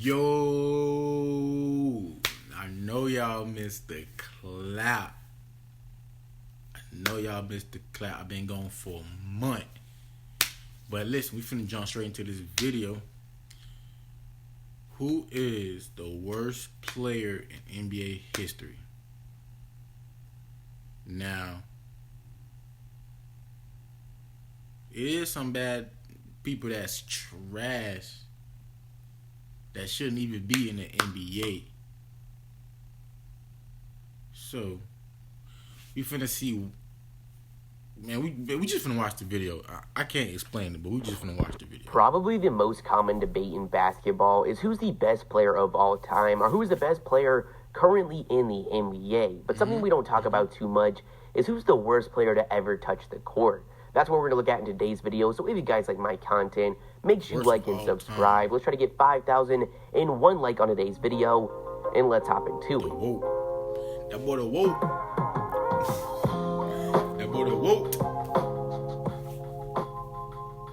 Yo, I know y'all missed the clap. I've been going for a month. But listen, we finna jump straight into this video. Who is the worst player in NBA history? Now, it is some bad people that's trash that shouldn't even be in the NBA. So, we finna see. Man, we just finna watch the video. I can't explain it, but we just finna watch the video. Probably the most common debate in basketball is who's the best player of all time, or who's the best player currently in the NBA. But something we don't talk about too much is who's the worst player to ever touch the court. That's what we're going to look at in today's video. So if you guys like my content, make sure you like and subscribe. Let's try to get 5,001 like on today's video, and let's hop into it. Whoa. That boy the whoa. That boy the whoa.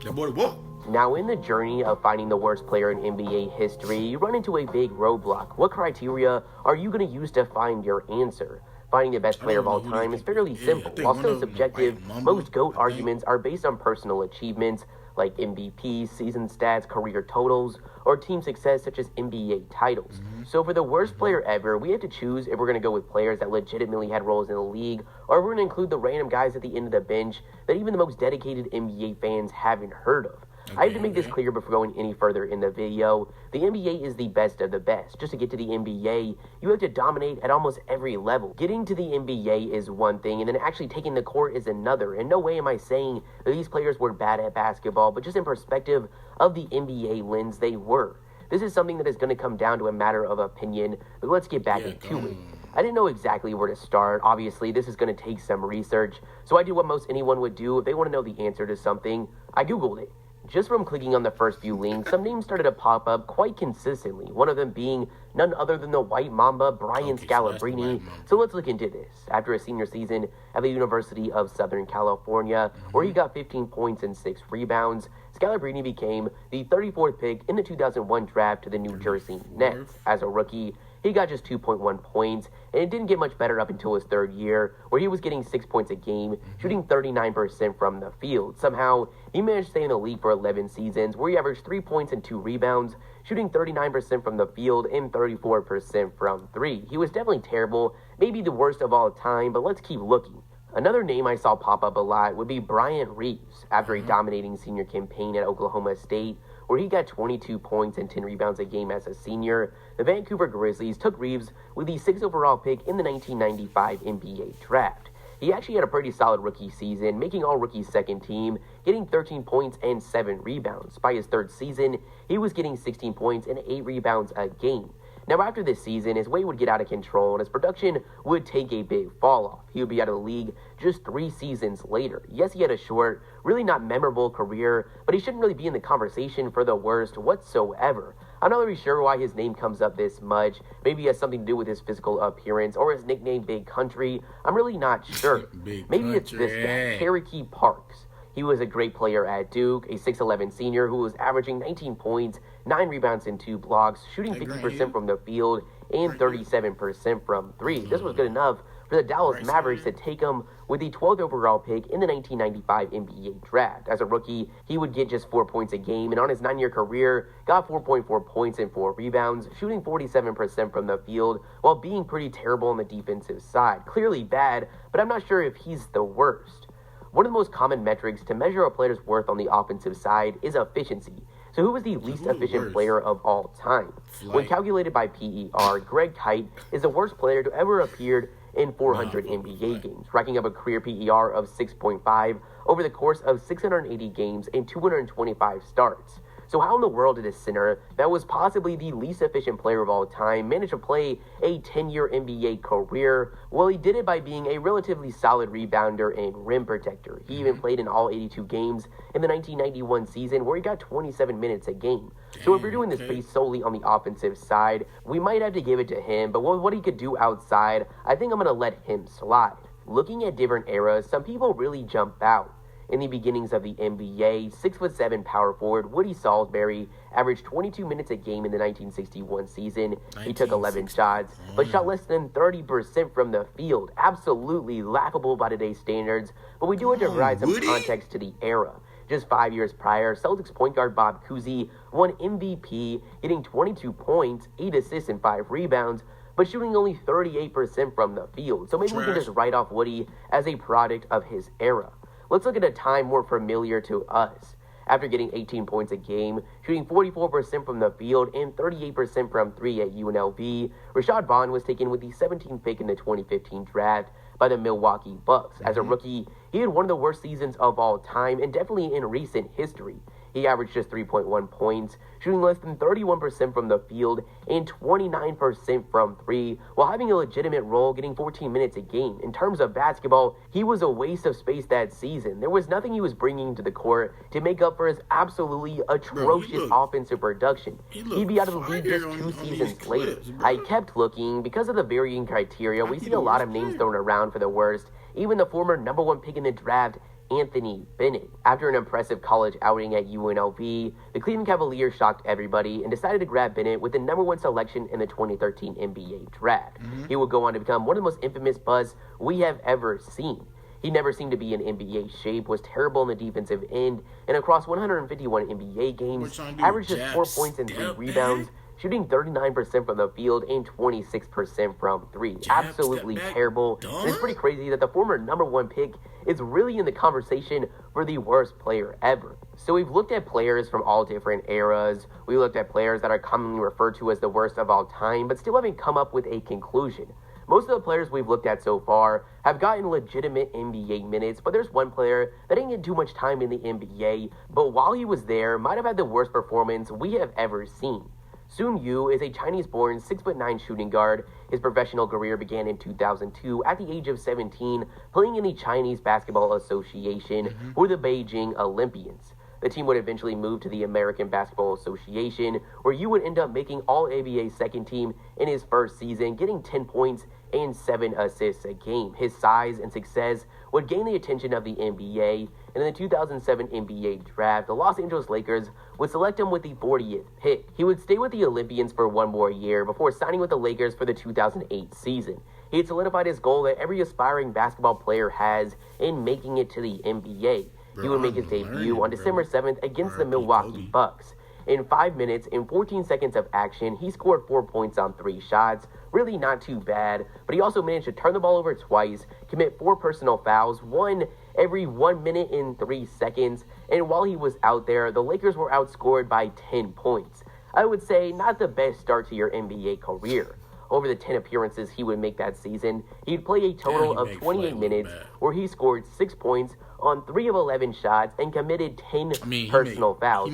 That boy the whoa. Now, in the journey of finding the worst player in NBA history, you run into a big roadblock. What criteria are you going to use to find your answer? Finding the best player of all time is fairly simple. While still subjective, most GOAT arguments are based on personal achievements like MVP, season stats, career totals, or team success such as NBA titles. So for the worst player ever, we have to choose if we're going to go with players that legitimately had roles in the league, or if we're going to include the random guys at the end of the bench that even the most dedicated NBA fans haven't heard of. I have to make this clear before going any further in the video. The NBA is the best of the best. Just to get to the NBA, you have to dominate at almost every level. Getting to the NBA is one thing, and then actually taking the court is another. In no way am I saying that these players were bad at basketball, but just in perspective of the NBA lens, they were. This is something that is going to come down to a matter of opinion, but let's get back into it. I didn't know exactly where to start. Obviously, this is going to take some research, so I did what most anyone would do if they want to know the answer to something. I Googled it. Just from clicking on the first few links, some names started to pop up quite consistently, one of them being none other than the White Mamba, Brian Scalabrine. So let's look into this. After a senior season at the University of Southern California, where he got 15 points and 6 rebounds, Scalabrine became the 34th pick in the 2001 draft to the New Jersey Nets. As a rookie, he got just 2.1 points, and it didn't get much better up until his third year, where he was getting 6 points a game, shooting 39% from the field. Somehow, he managed to stay in the league for 11 seasons, where he averaged 3 points and 2 rebounds, shooting 39% from the field and 34% from three. He was definitely terrible, maybe the worst of all time, but let's keep looking. Another name I saw pop up a lot would be Bryant Reeves. After a dominating senior campaign at Oklahoma State, where he got 22 points and 10 rebounds a game as a senior, the Vancouver Grizzlies took Reeves with the 6th overall pick in the 1995 NBA draft. He actually had a pretty solid rookie season, making all-rookie second team, getting 13 points and 7 rebounds. By his third season, he was getting 16 points and 8 rebounds a game. Now, after this season, his weight would get out of control and his production would take a big fall off. He would be out of the league just 3 seasons later. Yes, he had a short, really not memorable career, but he shouldn't really be in the conversation for the worst whatsoever. I'm not really sure why his name comes up this much. Maybe it has something to do with his physical appearance or his nickname Big Country. I'm really not sure. Maybe it's this guy, Cherokee Parks. He was a great player at Duke, a 6'11 senior who was averaging 19 points, 9 rebounds and 2 blocks, shooting 50% from the field and 37% from three. This was good enough for the Dallas Mavericks to take him with the 12th overall pick in the 1995 NBA draft. As a rookie, he would get just 4 points a game, and on his 9-year career, got 4.4 points and 4 rebounds, shooting 47% from the field, while being pretty terrible on the defensive side. Clearly bad, but I'm not sure if he's the worst. One of the most common metrics to measure a player's worth on the offensive side is efficiency. So who was the least efficient player of all time? When calculated by PER, Greg Kite is the worst player to ever appeared in 400 NBA games, racking up a career PER of 6.5 over the course of 680 games and 225 starts. So how in the world did a center that was possibly the least efficient player of all time manage to play a 10-year NBA career? Well, he did it by being a relatively solid rebounder and rim protector. He even played in all 82 games in the 1991 season, where he got 27 minutes a game. So if we're doing this based solely on the offensive side, we might have to give it to him, but what he could do outside, I think I'm going to let him slide. Looking at different eras, some people really jump out. In the beginnings of the NBA, 6'7" power forward Woody Salisbury averaged 22 minutes a game in the 1961 season. He took 11 shots, but shot less than 30% from the field. Absolutely laughable by today's standards, but we do have to provide some context to the era. Just 5 years prior, Celtics point guard Bob Cousy won MVP, getting 22 points, 8 assists, and 5 rebounds, but shooting only 38% from the field. So maybe we can just write off Woody as a product of his era. Let's look at a time more familiar to us. After getting 18 points a game, shooting 44% from the field and 38% from 3 at UNLV, Rashad Vaughn was taken with the 17th pick in the 2015 draft by the Milwaukee Bucks. As a rookie, he had one of the worst seasons of all time and definitely in recent history. He averaged just 3.1 points, shooting less than 31% from the field and 29% from 3, while having a legitimate role getting 14 minutes a game. In terms of basketball, he was a waste of space that season. There was nothing he was bringing to the court to make up for his absolutely atrocious offensive production. He'd be out of the league just 2 seasons later. I kept looking. Because of the varying criteria, we see a lot of names thrown around for the worst. Even the former number 1 pick in the draft, Anthony Bennett. After an impressive college outing at UNLV, the Cleveland Cavaliers shocked everybody and decided to grab Bennett with the number 1 selection in the 2013 NBA draft. He would go on to become one of the most infamous busts we have ever seen. He never seemed to be in NBA shape, was terrible in the defensive end, and across 151 NBA games, averaged just 4 points and 3 rebounds, shooting 39% from the field and 26% from 3. Absolutely terrible. And it's pretty crazy that the former number 1 pick is really in the conversation for the worst player ever. So we've looked at players from all different eras. We looked at players that are commonly referred to as the worst of all time, but still haven't come up with a conclusion. Most of the players we've looked at so far have gotten legitimate NBA minutes, but there's one player that didn't get too much time in the NBA, but while he was there, might have had the worst performance we have ever seen. Sun Yu is a Chinese-born 6'9" shooting guard. His professional career began in 2002 at the age of 17, playing in the Chinese Basketball Association for the Beijing Olympians. The team would eventually move to the American Basketball Association, where Yu would end up making All-ABA second team in his first season, getting 10 points and 7 assists a game. His size and success would gain the attention of the NBA, and in the 2007 NBA draft, the Los Angeles Lakers would select him with the 40th pick. He would stay with the Olympians for 1 more year before signing with the Lakers for the 2008 season. He had solidified his goal that every aspiring basketball player has in making it to the NBA. He would make his debut on December 7th against the Milwaukee Bucks. In 5 minutes and 14 seconds of action, he scored 4 points on 3 shots. Really not too bad, but he also managed to turn the ball over twice, commit 4 personal fouls, one every 1 minute and 3 seconds, and while he was out there, the Lakers were outscored by 10 points. I would say not the best start to your NBA career. Over the 10 appearances he would make that season, he'd play a total of 28 minutes where he scored 6 points on 3 of 11 shots and committed 10 personal fouls.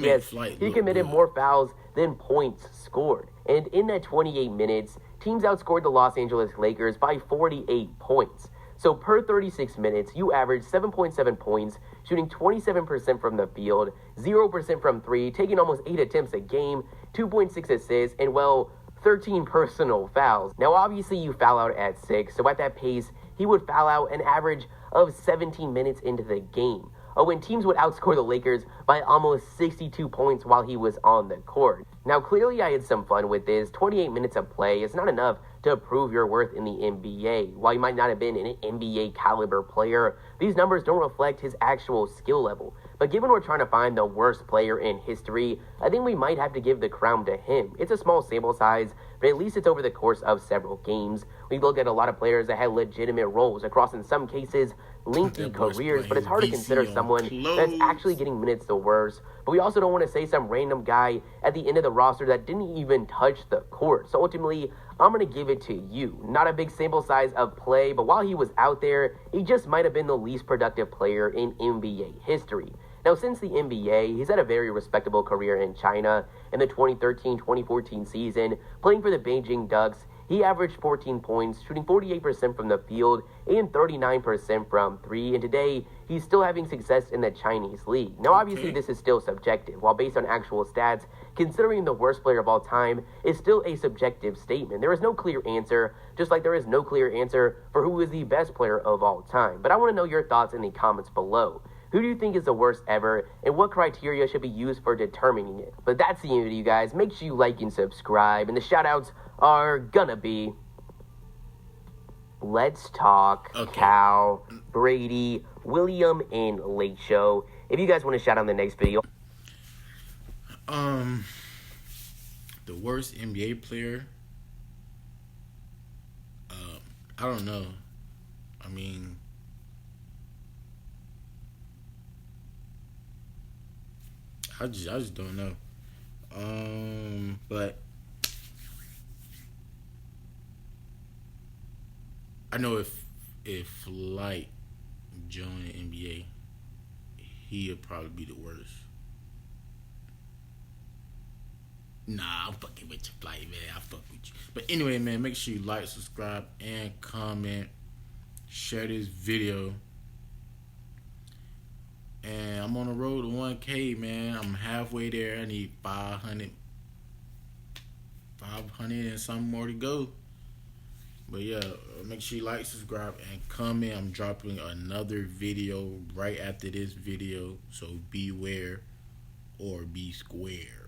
He committed more fouls than points scored. And in that 28 minutes, teams outscored the Los Angeles Lakers by 48 points. So per 36 minutes, you averaged 7.7 points, shooting 27% from the field, 0% from 3, taking almost 8 attempts a game, 2.6 assists, and 13 personal fouls. Now, obviously, you foul out at 6, so at that pace, he would foul out an average of 17 minutes into the game. When teams would outscore the Lakers by almost 62 points while he was on the court. Now, clearly, I had some fun with this. 28 minutes of play is not enough to prove your worth in the NBA. While he might not have been an NBA caliber player, these numbers don't reflect his actual skill level. But given we're trying to find the worst player in history, I think we might have to give the crown to him. It's a small sample size, but at least it's over the course of several games. We've looked at a lot of players that had legitimate roles across, in some cases, lengthy careers, but it's hard to consider someone that's actually getting minutes the worst. But we also don't want to say some random guy at the end of the roster that didn't even touch the court. So ultimately, I'm going to give it to you. Not a big sample size of play, but while he was out there, he just might have been the least productive player in NBA history. Now, since the NBA, he's had a very respectable career in China. In the 2013-2014 season, playing for the Beijing Ducks, he averaged 14 points, shooting 48% from the field and 39% from 3. And today, he's still having success in the Chinese league. Now, obviously, this is still subjective. While based on actual stats, considering the worst player of all time is still a subjective statement. There is no clear answer, just like there is no clear answer for who is the best player of all time. But I want to know your thoughts in the comments below. Who do you think is the worst ever, and what criteria should be used for determining it? But that's the end of it, you guys. Make sure you like and subscribe, and the shoutouts are gonna be Let's Talk, Cal, Brady, William, and Late Show. If you guys want to shout out in the next video. The worst NBA player? I don't know. I mean, I just don't know. But I know if Light joined the NBA, he'd probably be the worst. Nah, I'm fucking with you, Flight, man. I fuck with you. But anyway, man, make sure you like, subscribe, and comment. Share this video. And I'm on the road to 1K, man. I'm halfway there. I need 500 and something more to go. But yeah, make sure you like, subscribe, and comment. I'm dropping another video right after this video. So beware or be square.